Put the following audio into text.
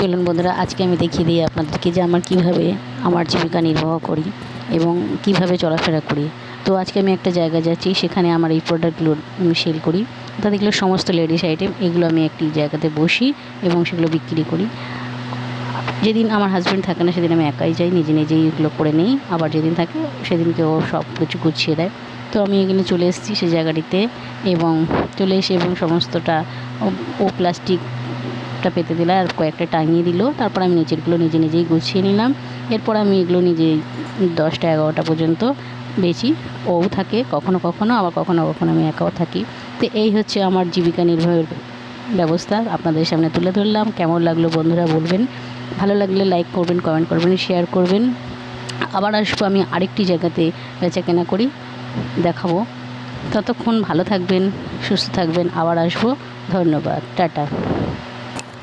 চলুন বন্ধুরা, আজকে আমি দেখিয়ে দিই আপনাদেরকে যে আমার কীভাবে আমার জীবিকা নির্বাহ করি এবং কিভাবে চলাফেরা করি। তো আজকে আমি একটা জায়গায় যাচ্ছি, সেখানে আমার এই প্রোডাক্টগুলো আমি সেল করি। অর্থাৎ এগুলো সমস্ত লেডিস আইটেম, এগুলো আমি একটি জায়গাতে বসি এবং সেগুলো বিক্রি করি। যেদিন আমার হাজব্যান্ড থাকে না সেদিন আমি একাই যাই, নিজে নিজেই এগুলো করে নিই। আবার যেদিন থাকে সেদিনকে ও সব কিছু গুছিয়ে দেয়। তো আমি এখানে চলে এসেছি সেই জায়গাটিতে এবং চলে এসে এবং সমস্তটা ও প্লাস্টিকটা পেতে দিল আর কয়েকটা টাঙিয়ে দিল। তারপর আমি নিচেরগুলো নিজে নিজেই গুছিয়ে নিলাম। এরপর আমি এগুলো নিজেই 10টা 11টা পর্যন্ত বেচি। ও থাকে কখনো কখনো, আবার কখনো কখনো আমি একাও থাকি। তো এই হচ্ছে আমার জীবিকা নির্বাহের ব্যবস্থা, আপনাদের সামনে তুলে ধরলাম। কেমন লাগলো বন্ধুরা বলবেন, ভালো লাগলে লাইক করবেন, কমেন্ট করবেন, শেয়ার করবেন। আবার আসবো আমি আরেকটি জায়গাতে বেচা কেনা করি, দেখাবো। ততক্ষণ ভালো থাকবেন, সুস্থ থাকবেন। আবার আসবো। ধন্যবাদ, টাটা।